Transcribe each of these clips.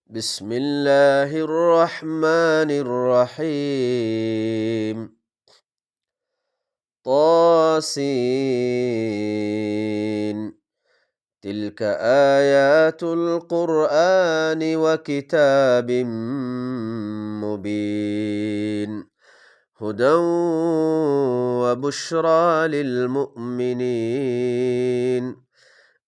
بسم الله الرحمن الرحيم طاسين تلك آيات القرآن وكتاب مبين هدى وبشرى للمؤمنين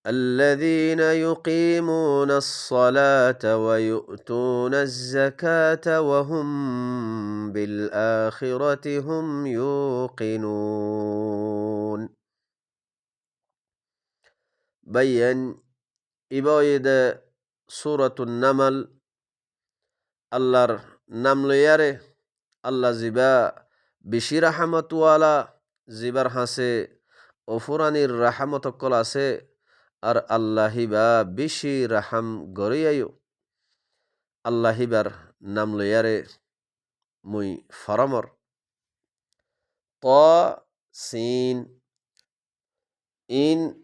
الذين يقيمون الصلاة ويؤتون الزكاة وهم بالآخرة هم يوقنون بيّن إبايد سورة النمل الله نمل يره الله زبا بشي رحمة والا زبر حسي وفراني الرحمة كلاسي আর আল্লাহিবা বেশি রাহাম গরিয়ায়ু আল্লাহিবার নাম লইয়ারে মুই ফরমর ত সিন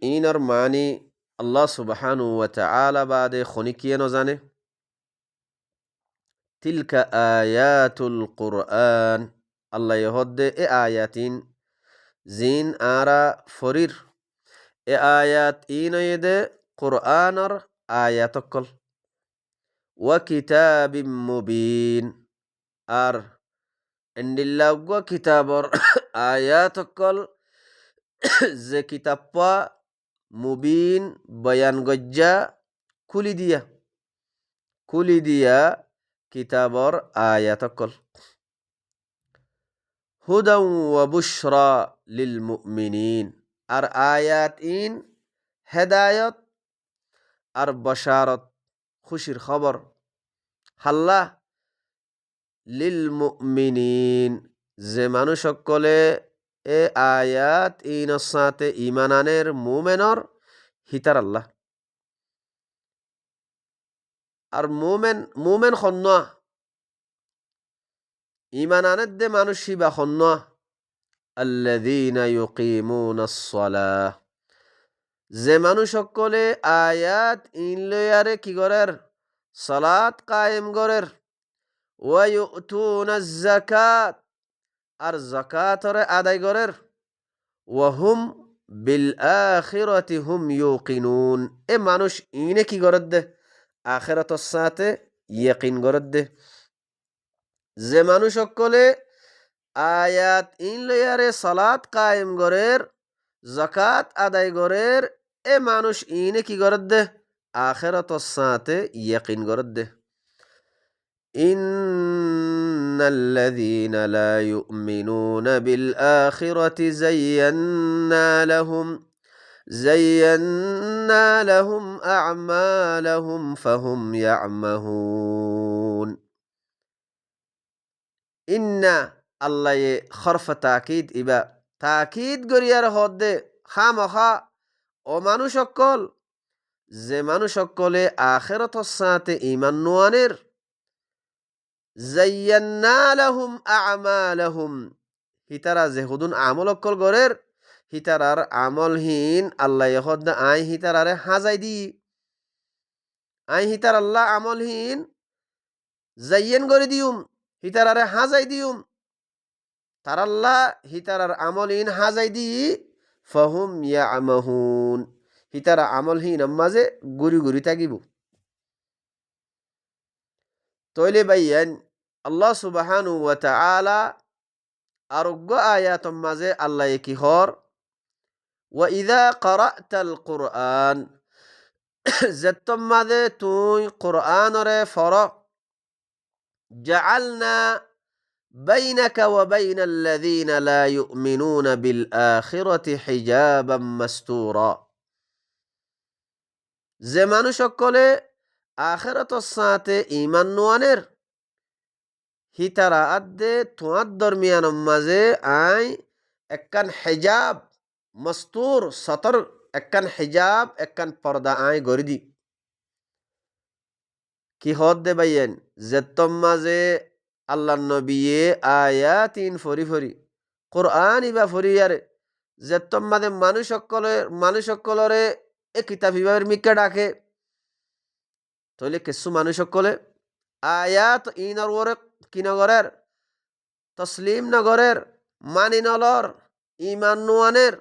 ইনর মানি আল্লাহ সুবহানু ওয়া তাআলা বাদে খনিকিয়ে ন জানে তিলকা আয়াতুল কুরআন আল্লাহ ইহদ্দে এ আয়াতিন জিন আরা ফরির এ আয়াত ইনয়েদে কুরআনর আয়াতকল ওয়া কিতাবিম মুবিন আর এন্ডিল্লাউগ কিতাবর আয়াতকল যে কিতাবপা মুবিন বয়ান গজ্জা খুলি দিয়া কিতাবর আয়াতকল হুদাউ ওয়া বুশরা লিল মুমিনিন আর আয়াত ইন হেদায়ত আর বশারত খুশির খবর হাল্লা লিল মুমিনিন যে মানুষ সকলে এ আয়াত ইনর সাথে ইমানানের মুমেনর হিতার আল্লাহ আর মুমেন খন্না ইমানানের দে মানুষ হিবা খন্না আল্লাযীনা ইউকিমুনাস সালাহ যে মানুষ সকলে আয়াত ইন লয়ারে কি করের সালাত কায়েম করের ওয়া ইউতুনাজ যাকাত আর যাকাতরে আদায় করের ওয়া হুম বিল আখিরাতি হুম ইউকিনুন এ মানুষ ইনে কি করের দে আখিরাতর সাথে ইয়াকিন করের দে যে মানুষ সকলে আয়াত ইন লয়ারে সালাত কায়েম করের যাকাত আদায় করের এ মানুষ ইনে কি করের দে আখিরাতর সাথে ইয়াকিন করের দে ইন্নাল্লাযীনা লা ইউমিনুনা বিল আখিরাতি যায়্যান্না লাহুম আ'মালাহুম ফাহুম ইয়া'মাহুন ইন্না আল্লাহ খরফ তাকিদ ইবা তাকিদ গরিয়ার হদ্দে খামখা ও মানুষ সকল যে মানুষ সকলে আখিরাতর সাথে ঈমান নোয়ানের যায়্যান্না লাহুম আ'মালাহুম হিতারা যে হুদুন আমল অকল গরের হিতারার আমলহীন আল্লাহ হদ্দে আই হিতারারে হাজাই দি আই হিতার আল্লাহ আমলহীন যাইয়েন করে দিউম হিতারারে হাজাই দিউম তার আল্লাহ হিতারার আমলহীন হাজাই দি ফাহুম ইয়ামাহুন হিতারা আমলহীন মাঝে গুরি গুরি থাকিব তৈলে বাইয়ান আল্লাহ সুবহানু ওয়া তাআলা আরোগ্য আয়াতম মাঝে আল্লাহ কি হর ওয়া ইযা ক্বারাতাল কুরআন যেতম মাঝে তুই কুরআনরে ফর জাআলনা বাইনাকা ওয়া বাইনাল্লাযীনা লা ইউমিনুনা বিল আখিরাতি হিজাবাম মাসতুরা যে মানুষ সকলে আখিরাতর সাথে ঈমান নোয়ানের হিতারা আদে তোমার দরমিয়ান মাঝে আই একখান হিজাব মস্তুর সতর একখান হিজাব একখান পর্দা আই গড়ি দি কি হদ দে বাইয়েন যেতম মাঝে আল্লাহ নবিয়ে আয়াতিন ফরি ফরি কোরআন ইবা ফরিয়ারে যেতম মাঝে মানুষ সকলরে এ কিতাব ইবাবের মিকে ডাকে তাহলে কিছু মানুষ সকলে আয়াত ইনর ওরে কি নগরের তসলিম নগরের মানি নলর ইমান নোয়ানের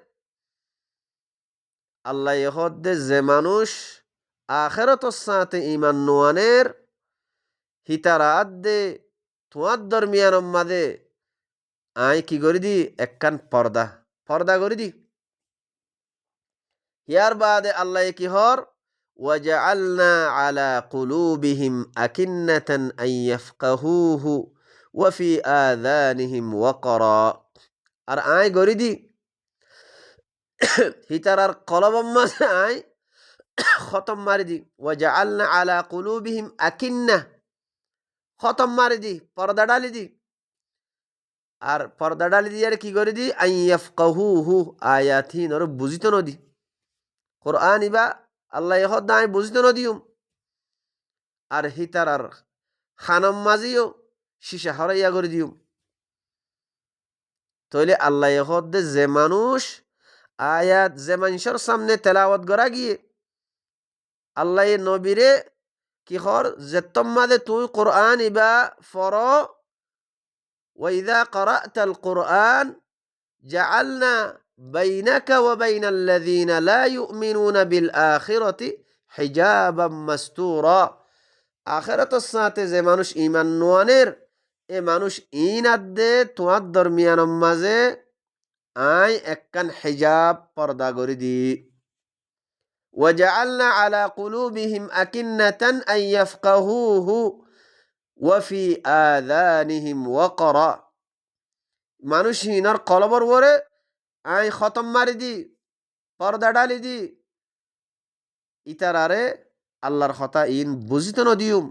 আল্লাহ ইহদ্দে যে মানুষ আখেরতর সাথে ইমান নোয়ানের হিতারাত দে তোমার দরমিয়ান মাদে আই কি করি দি একখান পর্দা পর্দা করি দি ইয়ার বাদে আল্লাহ কি হর وجعلنا على قلوبهم أكنة أن يفقهوه وفي آذانهم وقرا আর আই গরি দি হিতারার কলবম মাঝে আই খতম মারি দি وجعلنا على قلوبهم أكنة খতম মারি দি পর্দা ডালি দি আর পর্দা ডালি দিয়ে কি করে দি আন ইয়াফকাহুহু আয়াতিন ওর বুঝিত নদী কোরআন ইবা আল্লাহ ইহদ নাই বুঝিত নদীম আর হিতার আর খানম মাজিও শিশা হরাইয়া করে দিউম তইলে আল্লাহ ইহদ যে মানুষ আয়াত যে মানুষের সামনে তেলাওয়াত করা গিয়ে আল্লাহ নবীরে কি হর যে তোমাদে তুই কোরআন ইবা ফর ওয়াইদা করাতাল কোরআন জাআলনা বাইনাকা ওয়া বাইনাল্লাযীনা লা ইউমিনুনা বিল আখিরাতি হিজাবাম মাসতুরা আখিরাতের সাথে যে মানুষ ঈমান নোয়ানের এ মানুষ ইনাদ্দে তোমার দরমিয়ানের মাঝে আই একখান হিজাব পর্দা করে দি وجعلنا على قلوبهم أكنة أن يفقهوه وفي آذانهم وقرا মানুষ হিনার কলবর ওরে আই খতম মারি দি পর্দা ডালি দি ইতারারে আল্লাহর কথা ইন বুঝিত নদিউম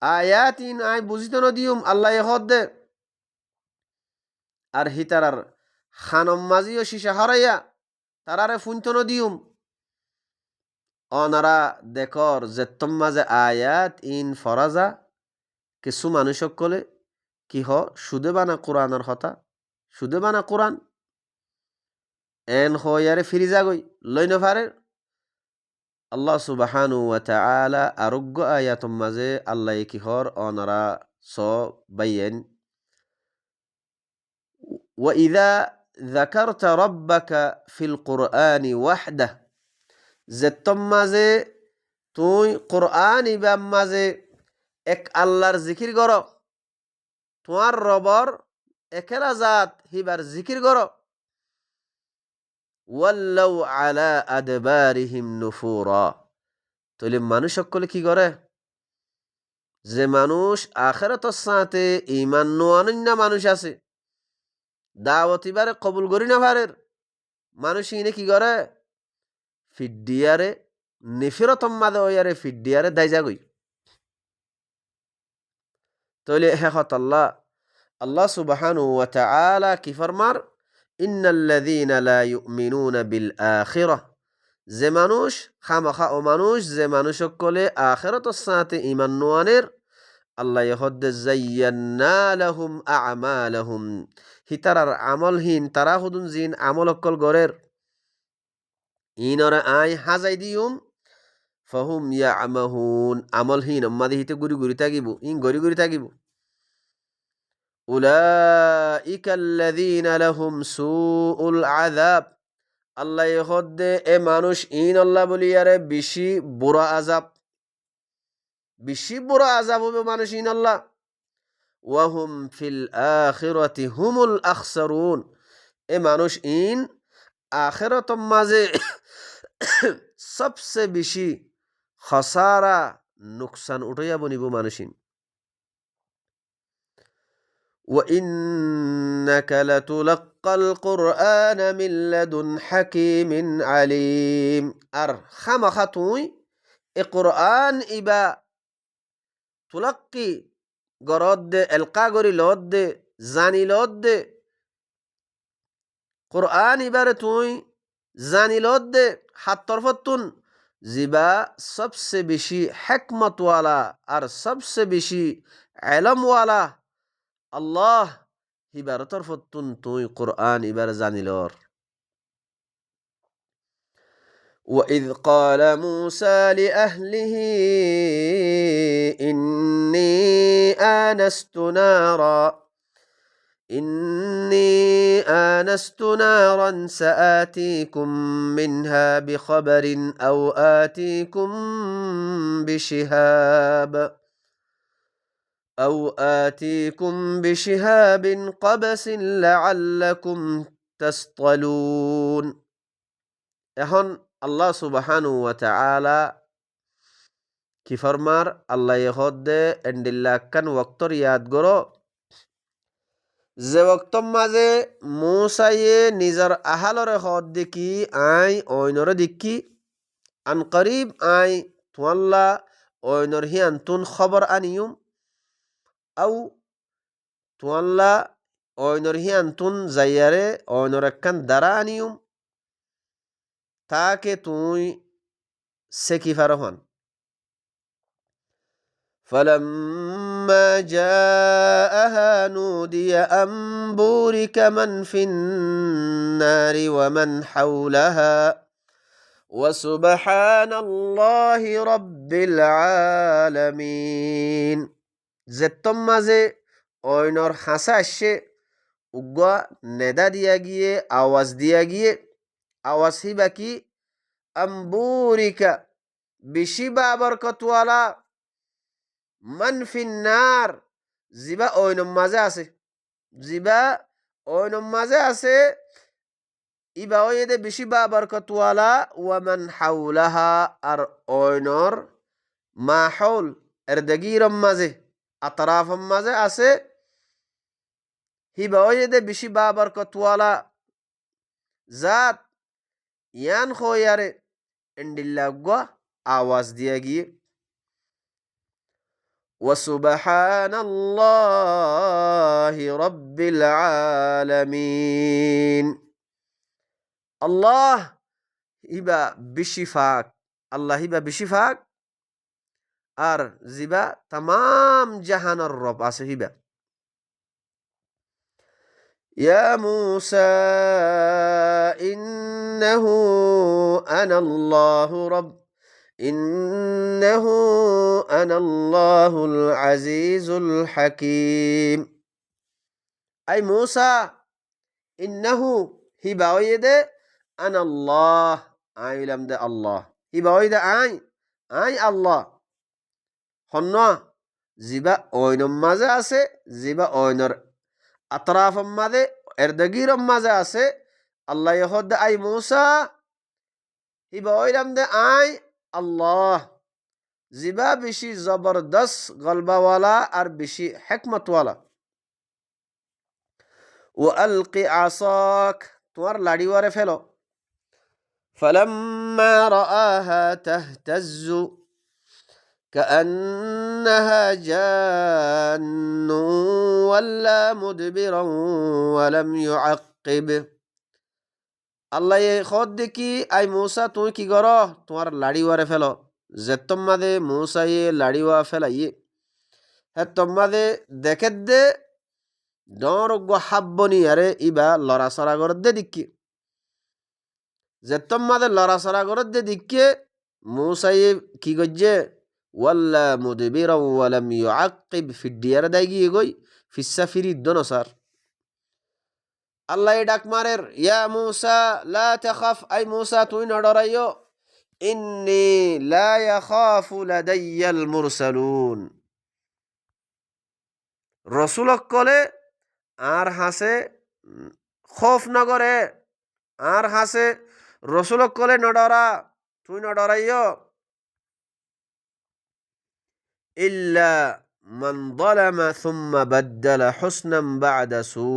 আয়াত ইন আই বুঝিত নদিউম আল্লাহ এহদ দে আর হিতারার খানম মাজিও শিশা হরাইয়া তারারে ফুঞ্চ নদিউম অনারা দেখর যে মাঝে আয়াত ইন ফরাজা কিছু মানুষ সকলে কি হ সুদে বানা কোরআনের কথা সুদে বানা কোরআন এন হয়ারে ফিরি যাগই লইন ফারে আল্লাহ সুবহানু ওয়া তাআলা আরোগ্য আয়াতম মাঝে আল্লাহ কি হর অনারা স বাইয়েন وإذا ذكرت ربك في القرآن وحده যেতম মাঝে তুই কোরআন ইবাম মাঝে এক আল্লাহর জিকির কর তোমার রবর একেরা জাত হিবার জিকির কর ওয়াল্লাউ আলা আদবারিহিম নুফুরা তাহলে মানুষ সকলে কি করে যে মানুষ আখিরাতের সাথে ঈমান নোয়ানন্য মানুষ আছে দাওয়াত ইবারে কবুল করি না পারে মানুষ ইনে কি করে ফিডিয়ারে নিফিরতম মাদে ওয়ারে ফিডিয়ারে দাইজা গই তাহলে হেখত আল্লাহ সুবহানু ওয়া তাআলা কি ফরমার ইন্নাল্লাযীনা লা ইউমিনুনা বিল আখিরাহ যে মানুষ খামাখা ও মানুষ যে মানুষ সকলে আখিরাতের সাথে ঈমান নোয়ানের আল্লাহ ইহদ্দে যায়্যান্না লাহুম আ'মালাহুম হিতারার আমলহীন তারা হুদুন জিন আমল অকল গরের ইনরা আই হাজাই দিউম ফাহুম ইয়ামাহুন আমলহীন আমাদি হিতে গুরি গুরি থাকিব ইন গরি গরি থাকিব উলাইকা আল্লাযীনা লাহুম সুউল আযাব আল্লাহ ইহদ্দে এ মানুষ ইন আল্লাহ বলিয়ারে বেশি বুড়া আযাব হবে মানুষ ইন আল্লাহ ওয়াহুম ফিল আখিরাতি হুমুল আখসারুন এ মানুষ ইন আখিরাতম মাঝে সবচেয়ে বেশি খসারা নুকসান উঠাইয়া বনিব মানুষিন وإنك لتلقى القرآن من لدن حكيم عليم আর খামাখা তুই এ কোরআন ইবা তুলাক্কি গরদ দে এলকা গরি লত দে জানি লত দে কোরআন ইবারে তুই জানি লত দে হাত তরফতুন জিবা সবসে বেশি হেকমতওয়ালা আর সবসে বেশি এলমওয়ালা আল্লাহ হিবার তরফতুন তুই কোরআন ইবার জানিলর وإذ قال موسى لأهله إني آنست نارا سآتيكم منها بخبر أو آتيكم بشهاب قبس لعلكم تصطلون. এখন আল্লাহ সুবহানাহু ওয়া তাআলা কি ফরমার আল্লাহ ইহদে এন্ডিল্লাকান ওয়াক্তর ইয়াদ গরো যে ওয়াক্তর মাঝে মুসায়ে নিজর আহালরে হদ দেখি আই ওইনরে দেখি আন করিব আই তুয়াল্লা ওইনর হিয়ান্তুন খবর আনিয়ুম আও তুয়াল্লা ওইনর হিয়ান্তুন যাইয়ারে ওইনর একখান দ্বারা আনিয়ুম তাকে তুই সেকি ফারহন। فلما جاءها نودي أن بورك من في النار ومن حولها وسبحان الله رب العالمين. যেতম মাঝে ওইনর হাসা আসে উগ্গা নেদা দিয়া গিয়ে আওয়াজ হিবা কি আম্বুরিকা বেশি বাবরকতওয়ালা মান ফিন্নার জিবা ওইনম মাঝে আছে ইবা ওয়েদে বেশি বাবরকতওয়ালা ওয়ামান হাউলাহা আর ওইনর মাহৌল এরদগিরম মাঝে আতরাফম মাঝে আছে হিবা ওয়েদে বেশি বাবরকতওয়ালা জাত ইয়ান খোয়ারে এন্ডিল্লাগা আওয়াজ দিয়া গিয়ে وسبحان الله رب العالمين. আল্লাহ হিবা বেশি ফাক আর জিবা তাম জাহানের রব আছে হিবা। يا موسى إنه أنا الله العزيز الحكيم. أي موسى إنه হিবাওয়েদে أنا الله আইলাম দে আল্লাহ হিবাওয়েদে আই আল্লাহ হন্ন জিবা ওইনম মাঝে আছে জিবা ওইনর আতরাফম মাঝে এরদগিরম মাঝে আছে আল্লাহ ইহদে আই মুসা হিবাওয়েলাম দে আই আল্লাহ জিবা বেশি জবরদস্ত গলবাওয়ালা আর বেশি হেকমতওয়ালা। ও আলকি আসাক তোমার লাড়িওয়ারে ফেলো। فلما رآها تهتز كأنها جان ولا مدبرا ولم يعقب. আল্লাহ খদ দেখি আই মূসা তুই কি কর তোমার লাড়িওয়ারে ফেলো যেতম মাদে মূসা লাড়িওয়া ফেলাইয়ে হ্যাঁ তোমাদে দেখে দে ডর হাব্বনি আরে ইবা লড়াচড়া করে দে দিকি যেতম মাদে লড়াচড়া করে দে দিকে মূসাই কি করছে ওয়াল্লা মুদবিরা ওয়ালাম ইউআক্কিব ফিডিয়ার দাই গিয়ে গই ফিসা ফিরি দনসার। আল্লাহ ডাক মারের ইয়া মূসা লা তাখাফ আই মূসা তুই না ডরাইও ইন্নী লা ইয়াখাফু লাদাইয়াল মুরসালুন। রসুলক কলে আর হাসে খৌফ না করে আর হাসে রসুলক কলে না ডরা তুই না ডরাইও ইল্লা মান যালামা সুম্মা বাদ্দালা হুসনাম বা'দা সু।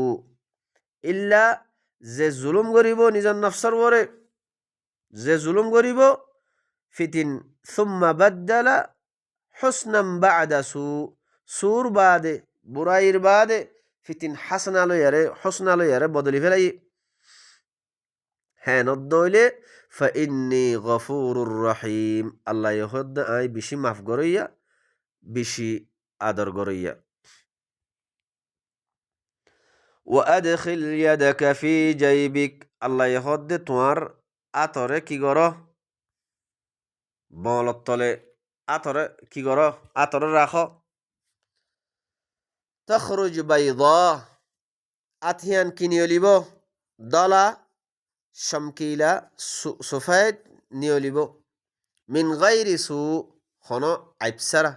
ইল্লা যে জুলুম করিব নিজের নফসর ওরে যে জুলুম করিব ফিতিন সুম্মা বাদ্দালা হুসনাম বা'দা সুর বাদে বুরাইর বাদে ফিতিন হসনালয়ারে বদলি ফেলাই হ্যাঁ নদ্দইলে ফাইন্নি গফুরুর রহিম আল্লাহ ইহদ আই বেশি মাফ গরইয়া বেশি আদর গরইয়া। وأدخل يدك في جيبك আল্লাহ ইহদ তোমার আতরে কি গর বলত তলে আতরে কি করো আতরে রাখো তখরুজ বাইদা আথিয়ান কিনিয়লিব দলা শমকিলা সুফাইদ নিয়লিব মিন গাইরি সু হন আইবসারা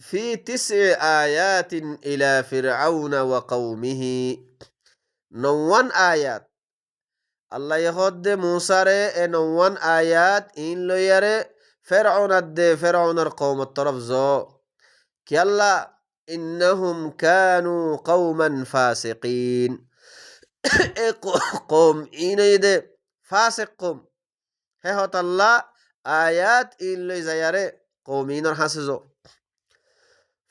في 9 آيات إلى فرعون وقومه نوان آيات الله يخد موسى نوان آيات إن لو يري فرعون فرعون القوم الطرف زو كيلا إنهم كانوا قوما فاسقين قوم إن يدي فاسق قوم هي الله آيات إن لو يري قومين الحسزو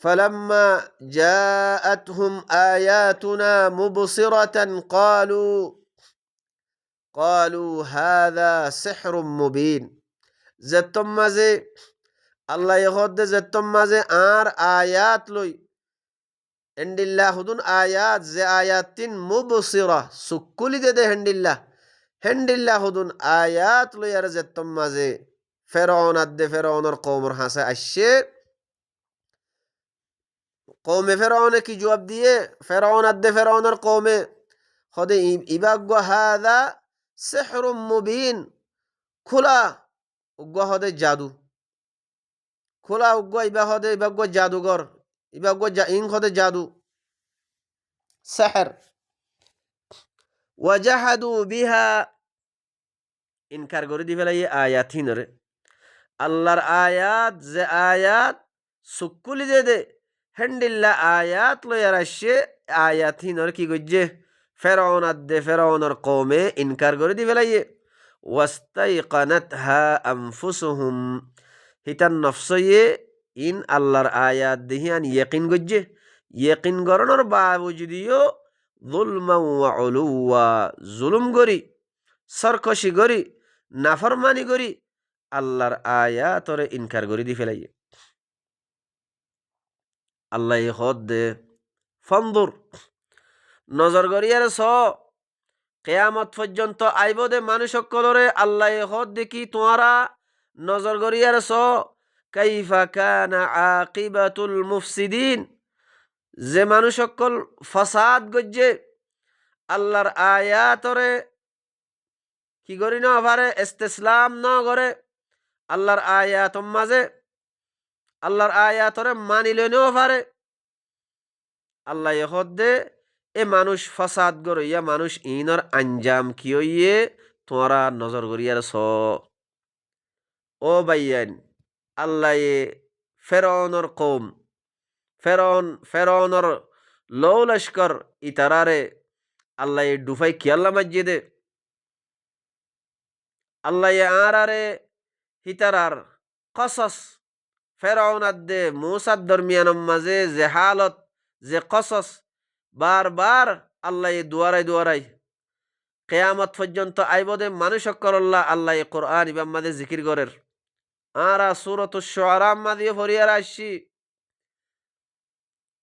فلما جاءتهم آياتنا مبصرة قالوا هذا سحر مبين زتم مزي الله يخد زتم مزي آر آيات لوي عند الله هدون آيات زي آيات مبصرة سكولي دي عند الله هدون آيات لوي ير زتم مزي فرعون فرعون القوم رحاسة الشيء قوم فرعون کی جواب دیے فرعون فرعون القوم خود ইবাগ্য هذا سحر مبين খোলা উগ্য হদে জাদু খোলা উগ্য ইবাগ্য জাদুঘর ইবাগ্য ইং হদে জাদু সেহর ওয়াজাহাদু বিহা ইনকার করে দি ফেলাই আয়াতিনরে আল্লাহর আয়াত যে আয়াত সুকুলি দে হেন্ডিল্লা আয়াত লয়ারাশে আয়াতিনর কি গজ্জে ফেরাউন ফেরাউনর কওমে ইনকার করে দি ফেলাইয়ে ওয়াস্তাইকানাতহা আনফুসুহুম হিতান নফসয়ে ইন আল্লাহর আয়াত দেহিয়ান ইয়াকিন গজ্জে ইয়াকিন গরণর বাবজুদিও যুলমান ওয়া উলুওয়া জুলুম গরি সরকশি গরি নাফরমানি গরি আল্লাহর আয়াতরে ইনকার করে দি ফেলাইয়ে আল্লাহ হদ দে ফন্দুর নজর গরিয়ার স কেয়ামত পর্যন্ত আইব দে মানুষ সকলরে আল্লাহ হদ দেখি তোমরা নজর গরিয়ার স কাইফা কানা আকিবাতুল মুফসিদিন যে মানুষ সকল ফাসাদ গজ্জে আল্লাহর আয়াতরে কি করি না পারে ইস্তেসলাম না করে আল্লাহর আয়াত মাঝে আল্লাহর আয়াতরে মানিলে নেও পারে আল্লাহ হদ্দে এ মানুষ ফাসাদ গরইয়া মানুষ ইনর আঞ্জাম কি হইয়ে তোরা নজর করিয়ার স ও বাইয়ান আল্লাহ ফেরাউনের কওম ফেরাউনের লৌ লস্কর ইতারারে আল্লাহ ডুফাই কিয়াল্লা মসজিদে আল্লাহ আরারে হিতারার কসস ফেরাউন আদে মুসাদ দরমিয়ানম মাঝে যে হালত যে কসস বারবার আল্লাহ দুয়ারাই কেয়ামত পর্যন্ত আইবদে মানুষ করল্লা আল্লাহ কোরআন ইবাম মাদে জিকির করের আরা সূরাতুশ শুআরা মাদিয়ে ফরিয়ার আসি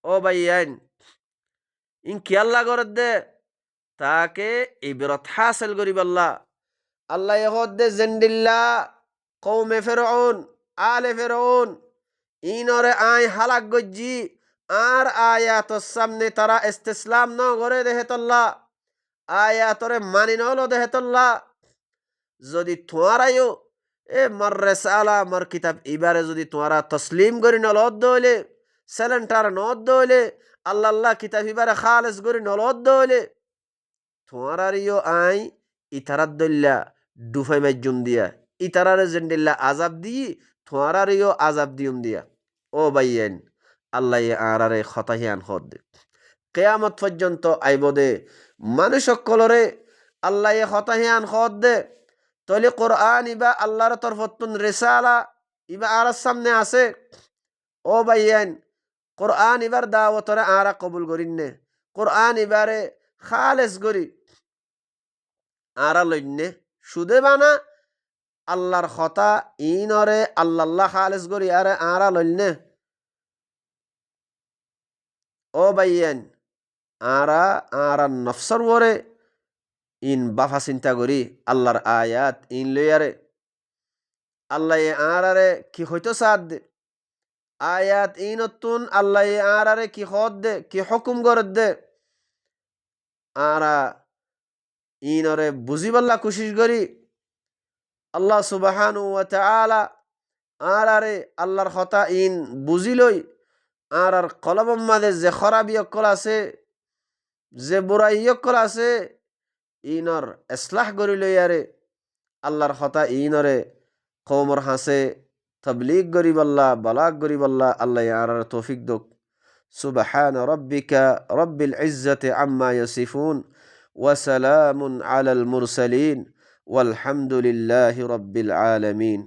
ও ভাইয়ান ইন কি আল্লাহ করে দে তাকে ইবরত হাসিল করিব আল্লাহ হদ্দে জেন্ডিল্লা কৌমে ফেরাউন আলে ফেরাউন ইনরে আই হালাক গজ্জি আর আয়াতর সামনে তারা ইস্তেসলাম ন করে দেহেতল্লা আয়াতরে মানি নলো দেহেতল্লা যদি তোয়ারাইও এ মার রেসালা মার কিতাব ইবারে যদি তোয়ারা তসলিম করি নলত দইলে সেলেন্টার নদ দইলে আল্লাহ আল্লাহ কিতাব ইবারে খালেস করি নলত দইলে তোয়ারারিও আই ইতারাত দইল্লা ডুফাই মাজ্জুম দিয়া ইতারারে জেন্ডিল্লা আজাব দি তোয়ারারিও আজাব দিউম দিয়া ও বাইয়েন আল্লাহ আরারে খতাহিয়ান হদ দে কেয়ামত পর্যন্ত আইবদে মানুষ সকলরে আল্লাহ খতাহিয়ান হদ দে তলে কোরআন ইবা আল্লাহর তরফতুন রেসালা ইবা আর সামনে আছে ও বাইয়েন কোরআন ইবার দাওয়াতরে আরা কবুল করিননে কোরআন ইবারে খালেস গরি আরা লইনে সুদে বানা আল্লাহর খতা ইনরে আল্লাহ খালেস গরি আরে আরা লইনে ও বাইয়েন আরা নফসর ওরে ইন বাফা চিন্তা করি আল্লাহর আয়াত ইন লইয়ারে আল্লাহ আরারে কি হইতো সাদ দে আয়াত ইনতুন আল্লাহ আরারে কি হদ দে কি হুকুম করদ দে আরা ইনরে বুঝিবাল্লা কোশিশ করি আল্লাহ সুবহানু ওয়া তাআলা আরারে আল্লাহর কথা ইন বুঝিলই আর কলবম মাঝে যে খরাবি অকল আছে যে বুড়াই অকল আছে ইনর এসলাহ করি লইয়ারে আল্লাহর কথা ইনরে কৌমর হাসে তবলিগ গরিবাল্লাহ বালাগ গরিবাল্লাহ আল্লাহ আর তৌফিক দোক সুবহান রব্বিকা রব্বিল ইজ্জতি আম্মা ইয়াসিফুন ওয়াসালামুন আলাল মুরসালিন والحمد لله رب العالمين